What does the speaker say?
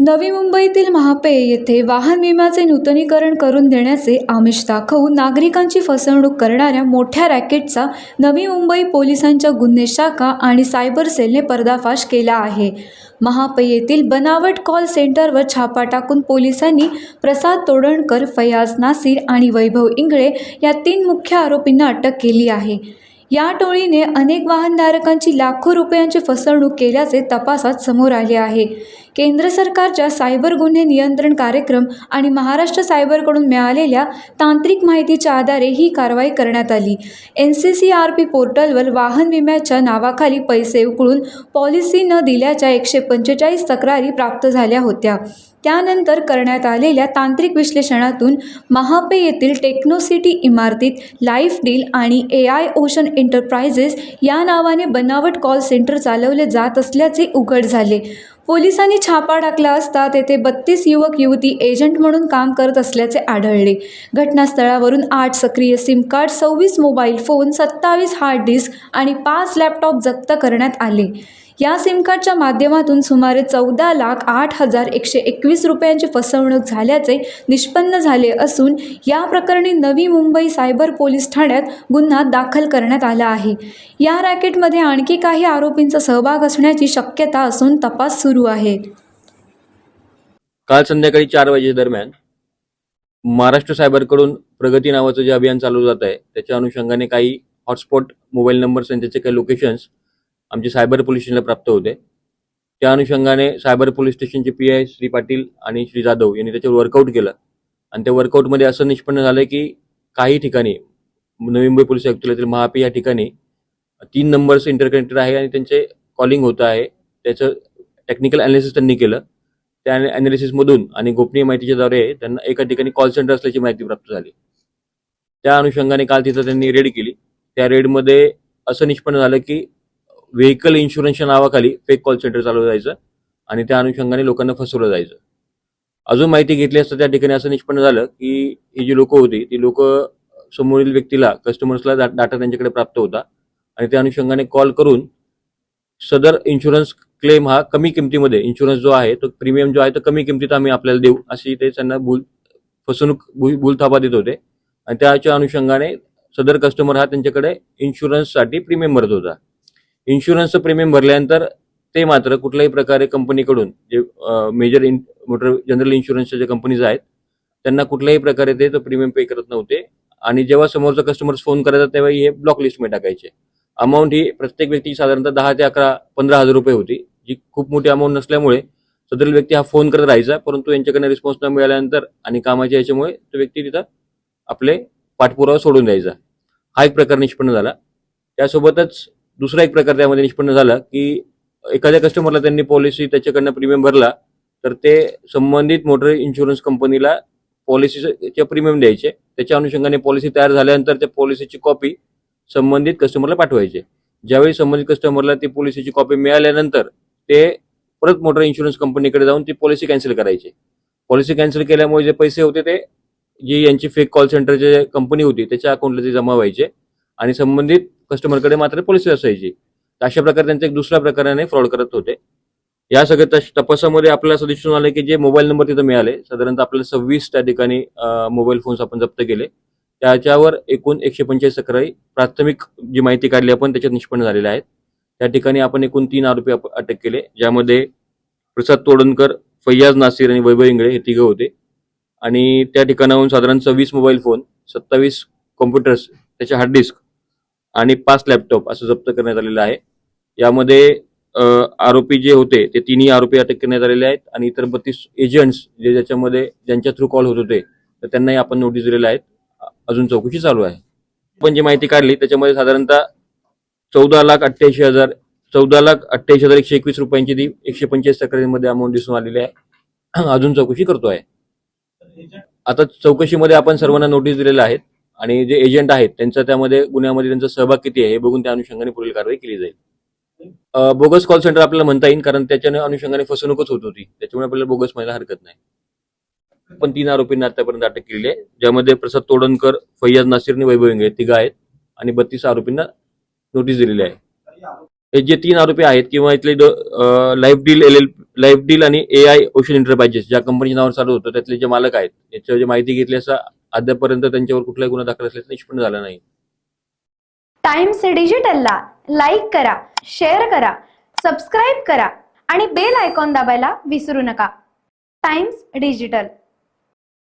नवी मुंबईतील महापे येथे वाहन विम्याचे नूतनीकरण करून देण्याचे आमिष दाखवून नागरिकांची फसवणूक करणाऱ्या मोठ्या रॅकेटचा नवी मुंबई पोलिसांच्या गुन्हे शाखा आणि सायबर सेलने पर्दाफाश केला आहे. महापे येथील बनावट कॉल सेंटरवर छापा टाकून पोलिसांनी प्रसाद तोडणकर, फयाज नासिर आणि वैभव इंगळे या 3 मुख्य आरोपींना अटक केली आहे. या टोळीने अनेक वाहनधारकांची लाखो रुपयांची फसवणूक केल्याचे तपासात समोर आले आहे. केंद्र सरकारच्या सायबर गुन्हे नियंत्रण कार्यक्रम आणि महाराष्ट्र सायबरकडून मिळालेल्या तांत्रिक माहितीच्या आधारे ही कारवाई करण्यात आली. NCCRP पोर्टलवर वाहन विम्याच्या नावाखाली पैसे उकळून पॉलिसी न दिल्याच्या 145 तक्रारी प्राप्त झाल्या होत्या. त्यानंतर करण्यात आलेल्या तांत्रिक विश्लेषणातून महापे येथील टेक्नोसिटी इमारतीत लाईफ डील आणि AI ओशन एंटरप्राइजेस या नावाने बनावट कॉल सेंटर चालवले जात असल्याचे उघड झाले. पोलिसांनी छापा टाकला असता तेथे 32 युवक युवती एजंट म्हणून काम करत असल्याचे आढळले. घटनास्थळावरून 8 सक्रिय sim card, 26 mobile phone, 27 hard disk आणि 5 लॅपटॉप जप्त करण्यात आले. या सिम कार्डच्या माध्यमातून सुमारे 14,08,121 रुपयांची फसवणूक झाल्याचे निष्पन्न झाले असून या प्रकरणी नवी मुंबई सायबर पोलीस ठाण्यात गुन्हा दाखल करण्यात आला आहे. या रॅकेटमध्ये आणखी काही आरोपींचा सहभाग असण्याची शक्यता असून तपास सुरू आहे. काल संध्याकाळी 4 वाजे दरम्यान महाराष्ट्र सायबरकडून प्रगती नावाचं जे अभियान चालू जात आहे त्याच्या अनुषंगाने काही हॉटस्पॉट मोबाईल नंबर्स आणि त्याचे काही लोकेशन्स आमचे सायबर पोलीस स्टेशनला प्राप्त होते. त्या अनुषंगाने सायबर पोलीस स्टेशनचे PI श्री पाटील आणि श्री जाधव यांनी त्याच्यावर वर्कआउट केलं आणि त्या वर्कआउटमध्ये असं निष्पन्न झालं की काही ठिकाणी नवी मुंबई पोलीस आयुक्तालयातील महापे या ठिकाणी 3 नंबर्स इंटरकनेक्टेड आहे आणि त्यांचे कॉलिंग होतं आहे. त्याचं टेक्निकल ॲनालिसिस त्यांनी केलं. त्या ॲनालिसिसमधून आणि गोपनीय माहितीच्याद्वारे त्यांना एका ठिकाणी कॉल सेंटर असल्याची माहिती प्राप्त झाली. त्या अनुषंगाने काल तिथं त्यांनी रेड केली. त्या रेडमध्ये असं निष्पन्न झालं की व्हेकल इन्शुरन्सच्या नावाखाली फेक कॉल सेंटर चालवलं जायचं आणि त्या अनुषंगाने लोकांना फसवलं जायचं. अजून माहिती घेतली असता त्या ठिकाणी असं निष्पन्न झालं की ही जी लोकं होती ती लोकं समोरील व्यक्तीला, कस्टमर्सला डाटा त्यांच्याकडे प्राप्त होता आणि त्या अनुषंगाने कॉल करून सदर इन्शुरन्स क्लेम हा कमी किमतीमध्ये, इन्शुरन्स जो आहे तो प्रीमियम जो आहे तो कमी किमतीत आम्ही आपल्याला देऊ अशी ते त्यांना भूलथापा देत होते आणि त्याच्या अनुषंगाने सदर कस्टमर हा त्यांच्याकडे इन्शुरन्ससाठी प्रीमियम भरत होता. इन्शुरन्सचं प्रीमियम भरल्यानंतर ते मात्र कुठल्याही प्रकारे कंपनीकडून जे मेजर मोटर जनरल इन्शुरन्सच्या ज्या कंपनीज आहेत त्यांना कुठल्याही प्रकारे ते तो प्रीमियम पे करत नव्हते आणि जेव्हा समोरचा कस्टमर्स फोन करायचा तेव्हा हे ब्लॉक लिस्टमध्ये टाकायचे. अमाऊंट ही प्रत्येक व्यक्ती साधारणतः 10 ते 15 हजार रुपये होती, जी खूप मोठी अमाऊंट नसल्यामुळे सदर व्यक्ती हा फोन करत राहायचा. परंतु यांच्याकडनं रिस्पॉन्स न मिळाल्यानंतर आणि कामाच्या याच्यामुळे तो व्यक्ती तिथं आपले पाठपुरावा सोडून द्यायचा. हा एक प्रकार निष्पन्न झाला. त्यासोबतच दुसरा एक प्रकार त्यामध्ये निष्पन्न झाला की एखाद्या कस्टमरला त्यांनी पॉलिसी त्याच्याकडनं प्रीमियम भरला तर ते संबंधित मोटर इन्शुरन्स कंपनीला पॉलिसीचे प्रीमियम द्यायचे. त्याच्या अनुषंगाने पॉलिसी तयार झाल्यानंतर त्या पॉलिसीची कॉपी संबंधित कस्टमरला पाठवायचे. ज्यावेळी संबंधित कस्टमरला ती पॉलिसीची कॉपी मिळाल्यानंतर ते परत मोटर इन्शुरन्स कंपनीकडे जाऊन ती पॉलिसी कॅन्सल करायची. पॉलिसी कॅन्सल केल्यामुळे जे पैसे होते ते जी यांची फेक कॉल सेंटरची कंपनी होती त्याच्या अकाउंटला ते जमा व्हायचे आणि संबंधित कस्टमरकडे मात्र पॉलिसी असायची. अशा प्रकारे त्यांचं एक दुसऱ्या प्रकाराने फ्रॉड करत होते. या सगळ्या तपासामध्ये आपल्याला असं दिसून आलं की जे मोबाईल नंबर तिथं मिळाले साधारणतः आपल्याला 26 त्या ठिकाणी मोबाईल फोन्स आपण जप्त केले. त्याच्यावर एकूण 145 तक्रारी प्राथमिक जी माहिती काढली आपण त्याच्यात निष्पन्न झालेल्या आहेत. त्या ठिकाणी आपण एकूण 3 आरोपी अटक केले, ज्यामध्ये प्रसाद तोडणकर, फयाज नासिर आणि वैभव इंगळे हे 3 होते आणि त्या ठिकाणाहून साधारण 26 मोबाईल फोन, 27 कॉम्प्युटर्स, त्याचे हार्ड डिस्क आणि 5 लॅपटॉप असं जप्त करण्यात आलेलं आहे. यामध्ये आरोपी जे होते ते 3 आरोपी अटक करण्यात आलेले आहेत आणि इतर 32 एजंट्स जे ज्यांच्या थ्रू कॉल होत होते तर त्यांनाही आपण नोटीस दिलेल्या आहेत. अजून चौकशी चालू आहे. पण जी माहिती काढली त्याच्यामध्ये साधारणतः 14,88,121 रुपयांची ती 145 तक्रारीमध्ये अमाऊंट दिसून आलेली आहे. अजून चौकशी करतो आहे. आता चौकशीमध्ये आपण सर्वांना नोटीस दिलेल्या आहेत आणि जे एजंट आहेत त्यांचा त्यामध्ये गुन्ह्यामध्ये त्यांचा सहभाग किती आहे हे बघून त्या अनुषंगाने पुढील कारवाई केली जाईल. बोगस कॉल सेंटर आपल्याला म्हणता येईल कारण त्याच्याने अनुषंगाने फसवणूकच होत होती, त्याच्यामुळे आपल्याला बोगस म्हणायला हरकत नाही. पण 3 आरोपींना आतापर्यंत अटक केलेली आहे, ज्यामध्ये प्रसाद तोडणकर, फयाज नासिर आणि वैभव इंगळे 3 आहेत आणि 32 आरोपींना नोटीस दिलेली आहे. हे जे 3 आरोपी आहेत किंवा इथले लाईफ डील लाईफ डील आणि AI ओशन एंटरप्राइजेस ज्या कंपनीच्या नावावर चालू होतं त्यातले जे मालक आहेत याच्यावर माहिती घेतली असता अद्यापर्यंत त्यांच्यावर कुठलाही गुन्हा दाखल असल्याचं निष्पन्न झालं नाही. टाइम्स डिजिटलला लाईक करा, शेअर करा, सबस्क्राईब करा आणि बेल आयकॉन दाबायला विसरू नका. Times digital.